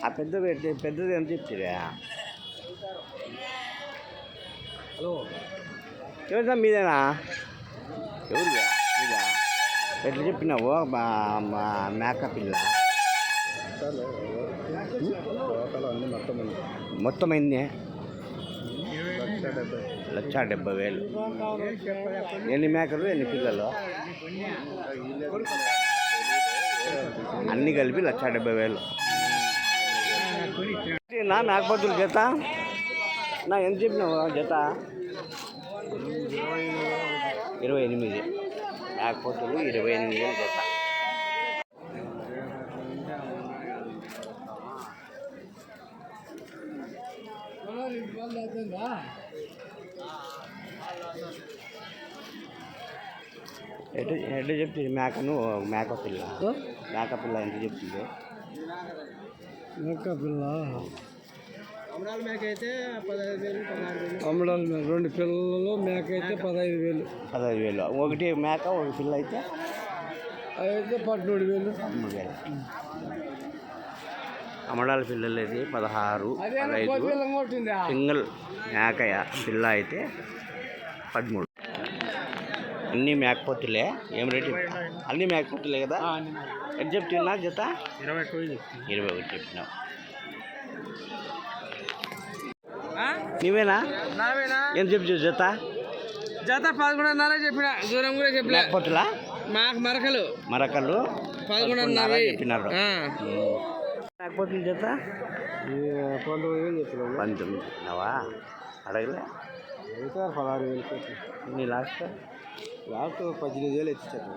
ఆ పెద్దది ఎంత చెప్తారా? హలో ఎవరిదా మీదేనా? ఎవరుగా మీదా? ఎట్లా చెప్పినావు మేక పిల్ల? మొత్తం అయింది 1,70,000. ఎన్ని మేకలు ఎన్ని పిల్లలు? అన్నీ కలిపి 1,70,000. నా మేకపోతులు జత నా ఎంత చెప్పినావు జత? 28. మేకపోతులు 28,000 జత. ఎట్లా చెప్తుంది మేకను? మేక పిల్ల ఎంత చెప్తుంది? మేక పిల్ల అమరాల మేక అయితే 15,000. అమరాల మేక 2 పిల్లలు మేక అయితే 15,000. 15,000. ఒకటి మేక ఒక పిల్ల అయితే 13,000. అమడాల పిల్లలు అయితే 16, 15. సింగిల్ మేకయ పిల్ల అయితే 13. అన్నీ మేకపోతులే. ఏం రేటు? అన్నీ మేకపోతులే కదా? ఎంత చెప్తున్నా జత? 21 చెప్పినావు. నీవేనా? ఎంత చెప్తావు జత? జత 11.5 చెప్పిన. దూరం కూడా చెప్పిన. మేకపోతులా? మరకలు 11.5 చెప్పినారు. మేకపోతుల జత 19,000 చెప్పిన. 19 చెప్పినావా? అడగలే? 16,000. నీ లాస్ట్ 18,000 ఇచ్చారు.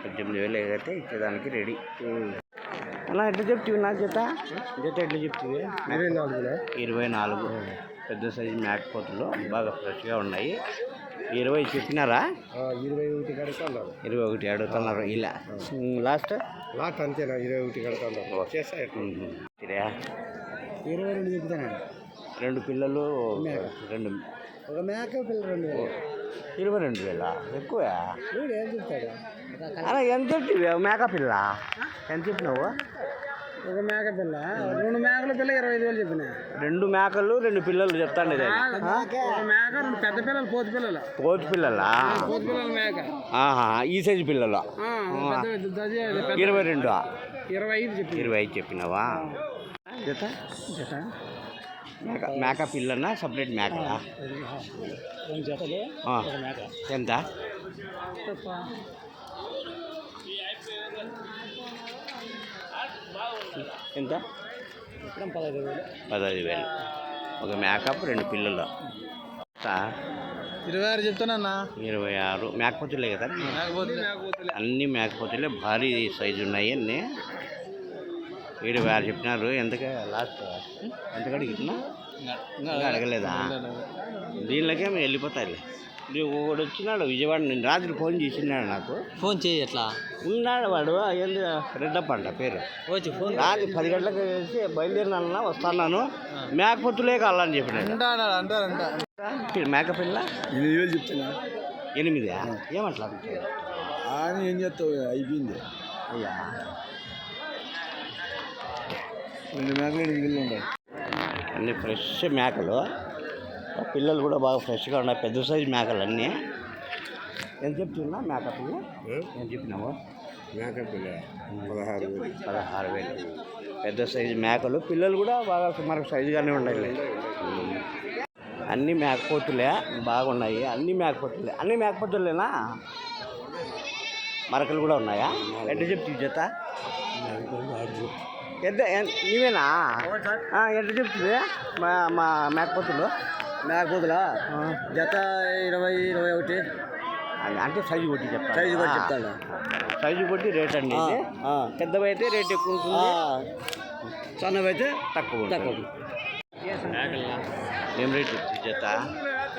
18,000 అయితే ఇచ్చేదానికి రెడీ. అలా ఎట్లా చెప్తావు నా జత? ఎట్లా చెప్తావు? 24. పెద్ద సైజు మేకపోతులు బాగా ఫ్రెష్గా ఉన్నాయి. 20 చెప్పినారా? 21 అడుగుతున్నారు. ఇలా లాస్ట్ అంతేనా? 21 కడుతున్నారు. 22 చెప్తాను. 2 పిల్లలు 2 ఒక మేక పిల్ల 2,000. 22,000 ఎక్కువ. ఏం చెప్తాడు? అలా ఎంత చెప్తావు? మేక పిల్ల ఎంత చెప్పినావు? ఒక మేక పిల్ల 2 మేకల పిల్ల 25,000 చెప్పిన. 2 మేకలు 2 పిల్లలు చెప్తాండి. ఒక మేక 2 పెద్ద పిల్లలు పోతు పిల్లలా? పోతు పిల్లలా? పోతు పిల్లల మేక. ఈ సైజు పిల్లలు 22. 25 చెప్పినావా? జత మేక పిల్లనా సపరేట్ మేకలా? ఎంత? ఎంత? 15,000. ఒక మేకప్ 2 పిల్లలు 26 చెప్తానన్నా. 26 మేకపోతులే కదా? అన్నీ మేకపోతులే. భారీ సైజు ఉన్నాయి అన్నీ. 7,000 చెప్పినారు. ఎంతగా లాస్ట్? ఎంత అడిగినా? అడగలేదా? దీనిలోకే వెళ్ళిపోతాయిలే. ఒకడు వచ్చినాడు విజయవాడ. నేను రాత్రి ఫోన్ చేసినాడు. నాకు ఫోన్ చేయి. ఎట్లా ఉన్నాడు వాడు? ఏంది రెడ్డప్ప అంట పేరు. రాత్రి 10 గంటలకు వేసి బయలుదేరినా వస్తున్నాను. మేకపోతులే కావాలని చెప్పినాడు. మేక పిల్ల 8,000 చెప్తున్నా. 8 ఏమట్లా? ఏం చేస్తావు? అయిపోయింది. అయ్యా 2 మేకలు 8 పిల్లలు ఉంటాయి. అన్నీ ఫ్రెష్ మేకలు. పిల్లలు కూడా బాగా ఫ్రెష్గా ఉన్నాయి. పెద్ద సైజు మేకలు అన్నీ. ఎంత చెప్తున్నా మేక పిల్ల? ఏం చెప్పినావు? మేక పిల్ల 16,000. పెద్ద సైజు మేకలు. పిల్లలు కూడా బాగా సుమారు సైజుగానే ఉన్నాయి. అన్నీ మేకపోతులే బాగున్నాయి. అన్నీ మేకపోతులేనా? మరకలు కూడా ఉన్నాయా? ఎట్లా చెప్తావు జత? నీవేనా? ఎట్లా చెప్తుంది మా మేకపోతులా జత? 20, 21. అంటే సైజు కొట్టి చెప్తాను. సైజు కొట్టి రేట్ అండి. పెద్దవి అయితే రేట్ ఎక్కువ ఉంటుంది, చిన్నవి అయితే తక్కువ ఉంటుంది. ఏం రేట్ చెప్తుంది జత?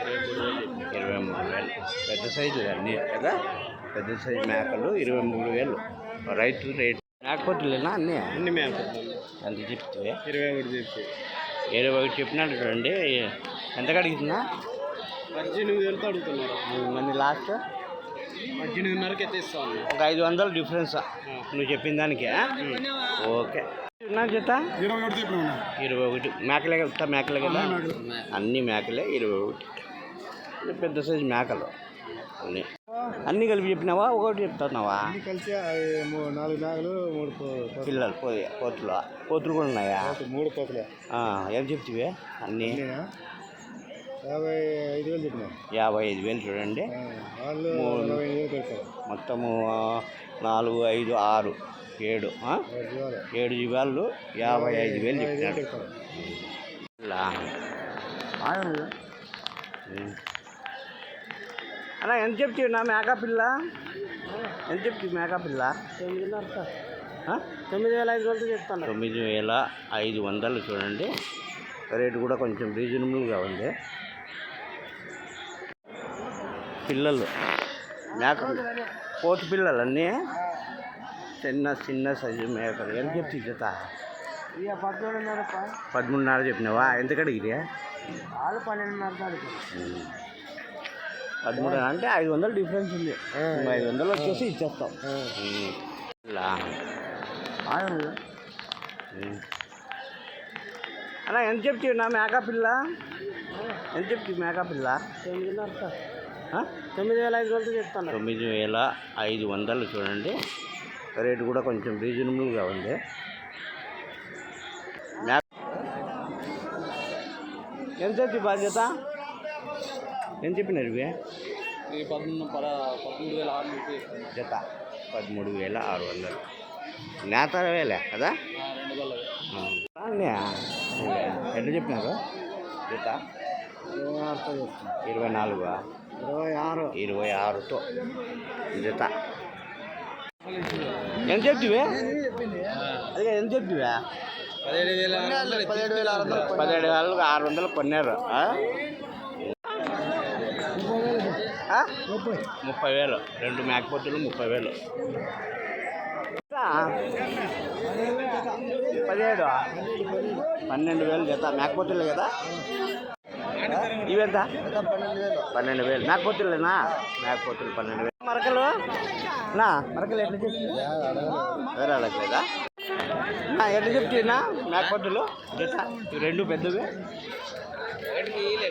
23,000. పెద్ద సైజు అన్నీ కదా? పెద్ద సైజు మేకలు 23,000. రైతు రేట్. మేకపోతులేనా? అన్నీ మేకపోతులు. ఎంత చెప్తే? 21 చెప్పినట్టు చూడండి. ఎంత అడుగుతున్నా? 18,000 అడుగుతున్నారు. మళ్ళీ లాస్ట్ 18,500కి ఎత్తేస్తాను. ఒక 500 డిఫరెన్స్ నువ్వు చెప్పిన దానికి. ఓకే. నా జత 21 చెప్పినా 21 మేకలే కదా మేకలే కదా అన్ని మేకలే 21 పెద్ద సైజు మేకలు అన్నీ అన్నీ కలిపి చెప్పినావా ఒకటి చెప్తున్నావా కలిసి 4 మేకలు 3 పిల్లలు కోతులు కూడా ఉన్నాయా 3 కోతులే ఏం చెప్తివే అన్నీ 55,000 చెప్పినా 55,000 చూడండి వాళ్ళు 45,000 పెడతారు మొత్తము 4, 5, 6, 7 7 జీవాళ్ళు 55,000 చెప్తారు అలా ఎంత చెప్తావు నా మేకపిల్ల ఎంత చెప్తావు మేకపిల్ల 9,500 చెప్తాను 9,500 చూడండి రేటు కూడా కొంచెం రీజనబుల్గా ఉంది పిల్లలు మేక కోతి పిల్లలు అన్నీ చిన్న సైజు మేకలు ఎంత చెప్తావు జత 13,500 చెప్పినావా ఎంత కడిగితే 13 అంటే 500 డిఫరెన్స్ ఉంది 500 వచ్చేసి ఇచ్చేస్తాం అలా ఎంత చెప్తావు నా మేకపిల్ల ఎంత చెప్తావు మేకపిల్ల 9,500 చెప్తాను 9,500 చూడండి రేటు కూడా కొంచెం రీజనబుల్గా ఉంది ఎంత చెప్తావు బాధ్యత ఎంత చెప్పినారు ఇవి 13,600 జత 13,600 నేత వేలే కదా ఎట్లా చెప్పినారు జత 26తో జత ఎంత చెప్తివే అదే ఎంత చెప్తివా 17,600 కొన్నారు 30,000 2 మేకపోతులు 30,000 12,000 జత మేకపోతులే కదా ఇవెంత 12,000 మేకపోతులేనా మేకపోతులు 12,000 మరకలు మరకలు ఎట్లా చెప్తా వేరే అడగలేదా ఎట్లా చెప్తున్నా మేకపోతులు జత ఇవి 2 పెద్దవి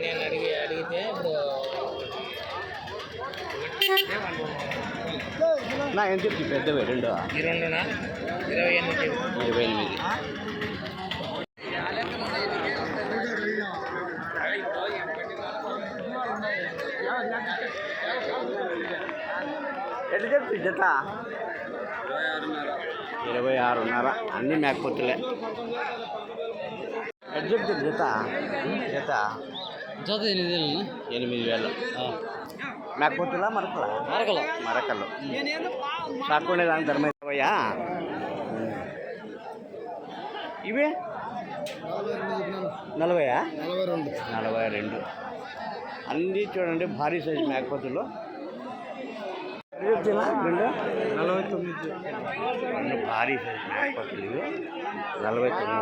నేను అడిగితే ఎంత చెప్తి పెద్దవి 2 28 ఎట్లా చెప్తి జత 26,500 అన్నీ మేకపోతులే ఎట్లా చెప్తుంది జత 8,000 మేకపోతులా మరకలు సాకునే దాని ధర్మ 20,000 ఇవే 42 అన్నీ చూడండి భారీ సైజు మేకపోతులు చెప్తున్నా 49 భారీ సైజు మేకపోతులు ఇవి 49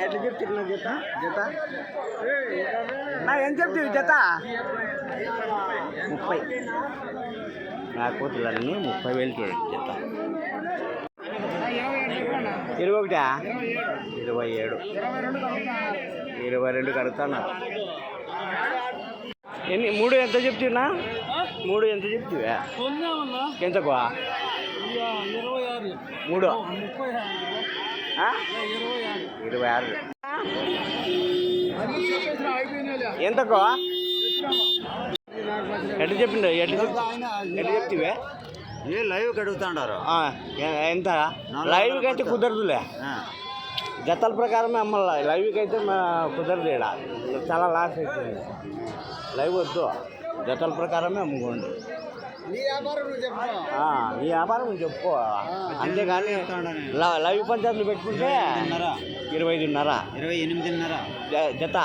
ఎట్లా చెప్తున్నా జత ఎంత చెప్తావు జత 30 మేకపోతులన్నీ 30,000 చూడండి జత 27 కడుతున్నారు ఎన్ని 3 ఎంత చెప్తున్నా 3 ఎంత చెప్తావా ఎంతకు 3 26 ఎంతకు ఎట్లా చెప్పిండు ఎట్లా చెప్తివే లైవ్ అడుగుతాడారు ఎంత లైవ్కి అయితే కుదరదులే జతల ప్రకారమే అమ్మాలి లైవ్కి అయితే కుదరదు ఇక్కడ చాలా లాస్ అవుతుంది లైవ్ వద్దు జతల ప్రకారమే అమ్ముకోండి నీ వ్యాపారం నువ్వు చెప్పుకో అంతేగాని లైవ్ పంచాయతీలు పెట్టుకుంటే 25,500 28,500 జత